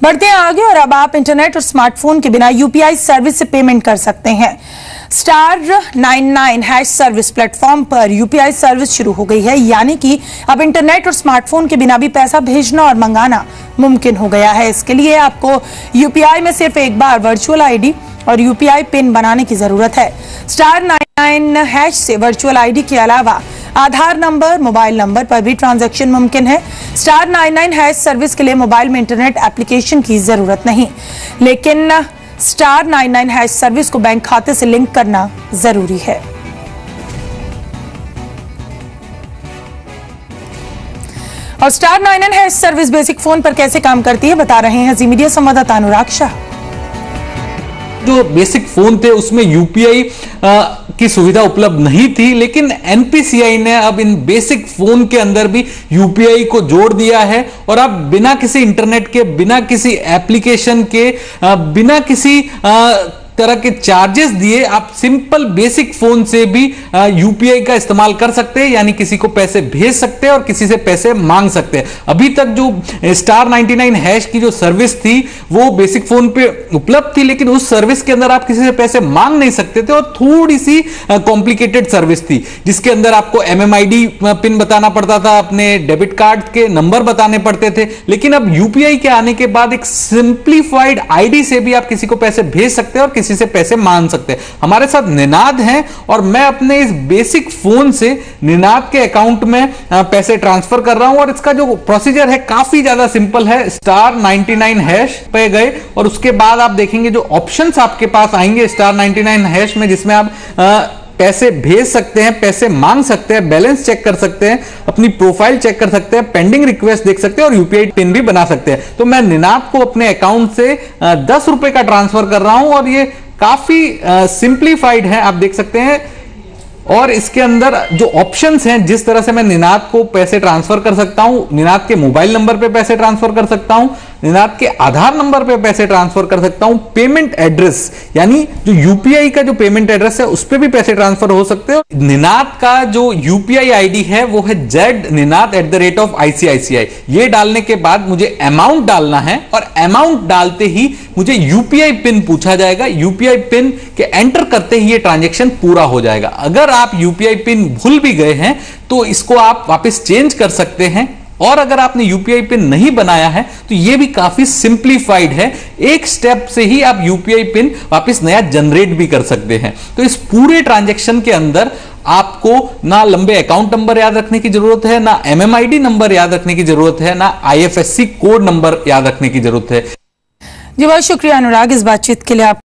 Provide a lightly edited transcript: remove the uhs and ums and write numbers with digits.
बढ़ते हैं आगे और अब आप इंटरनेट और स्मार्टफोन के बिना यूपीआई सर्विस से पेमेंट कर सकते हैं। *99# सर्विस प्लेटफॉर्म पर यूपीआई सर्विस शुरू हो गई है, यानी कि अब इंटरनेट और स्मार्टफोन के बिना भी पैसा भेजना और मंगाना मुमकिन हो गया है। इसके लिए आपको यूपीआई में सिर्फ एक बार वर्चुअल आईडी और यूपीआई पिन बनाने की जरूरत है। *99# से वर्चुअल आईडी के अलावा आधार नंबर, मोबाइल नंबर पर भी ट्रांजैक्शन मुमकिन है। *99# सर्विस के लिए मोबाइल में इंटरनेट एप्लीकेशन की जरूरत नहीं, लेकिन *99# सर्विस को बैंक खाते से लिंक करना जरूरी है। और *99# सर्विस बेसिक फोन पर कैसे काम करती है, बता रहे हैं जी मीडिया संवाददाता अनुराग शाह। जो बेसिक फोन थे उसमें यूपीआई की सुविधा उपलब्ध नहीं थी, लेकिन एनपीसीआई ने अब इन बेसिक फोन के अंदर भी यूपीआई को जोड़ दिया है और अब बिना किसी इंटरनेट के, बिना किसी एप्लीकेशन के, बिना किसी तरह के चार्जेस दिए आप सिंपल बेसिक फोन से भी यूपीआई का इस्तेमाल कर सकते हैं, यानी किसी को पैसे भेज सकते हैं और किसी से पैसे मांग सकते हैं। अभी तक जो *99# की जो सर्विस थी वो बेसिक फोन पे उपलब्ध थी, लेकिन उस सर्विस के अंदर आप किसी से पैसे मांग नहीं सकते थे और थोड़ी सी कॉम्प्लिकेटेड सर्विस थी, जिसके अंदर आपको एमएमआईडी पिन बताना पड़ता था, अपने डेबिट कार्ड के नंबर बताने पड़ते थे। लेकिन अब यूपीआई के आने के बाद एक सिंप्लीफाइड आईडी से भी आप किसी को पैसे भेज सकते हैं और किसी से पैसे मांग सकते हैं। हमारे साथ निनाद हैं और मैं अपने इस बेसिक फोन से निनाद के अकाउंट में पैसे ट्रांसफर कर रहा हूं और इसका जो प्रोसीजर है काफी ज्यादा सिंपल है। *99# पे गए और उसके बाद आप देखेंगे जो ऑप्शंस आपके पास आएंगे *99# में, जिसमें आप पैसे भेज सकते हैं, पैसे मांग सकते हैं, बैलेंस चेक कर सकते हैं, अपनी प्रोफाइल चेक कर सकते हैं, पेंडिंग रिक्वेस्ट देख सकते हैं और यूपीआई पिन भी बना सकते हैं। तो मैं निनाद को अपने अकाउंट से 10 रुपए का ट्रांसफर कर रहा हूं और ये काफी सिंप्लीफाइड है, आप देख सकते हैं। और इसके अंदर जो ऑप्शंस हैं, जिस तरह से मैं निनाद को पैसे ट्रांसफर कर सकता हूं, निनाद के मोबाइल नंबर पे पैसे ट्रांसफर कर सकता हूं, निनाद के आधार नंबर पे पैसे ट्रांसफर कर सकता हूं, पेमेंट एड्रेस यानी जो यूपीआई का जो पेमेंट एड्रेस है उस पे भी पैसे ट्रांसफर हो सकते हैं। निनाद का जो यूपीआई आईडी है वो है ZNinad@ICICI। ये डालने के बाद मुझे अमाउंट डालना है और अमाउंट डालते ही मुझे यूपीआई पिन पूछा जाएगा। यूपीआई पिन के एंटर करते ही ये ट्रांजैक्शन पूरा हो जाएगा। अगर आप यूपीआई पिन भूल भी गए हैं तो इसको आप वापस चेंज कर सकते हैं, और अगर आपने यूपीआई पिन नहीं बनाया है तो यह भी काफी सिंप्लीफाइड है। एक स्टेप से ही आप यूपीआई पिन वापस नया जनरेट भी कर सकते हैं। तो इस पूरे ट्रांजैक्शन के अंदर आपको ना लंबे अकाउंट नंबर याद रखने की जरूरत है, ना एमएमआईडी नंबर याद रखने की जरूरत है, ना आईएफएससी कोड नंबर याद रखने की जरूरत है। जी बहुत शुक्रिया अनुराग इस बातचीत के लिए। आप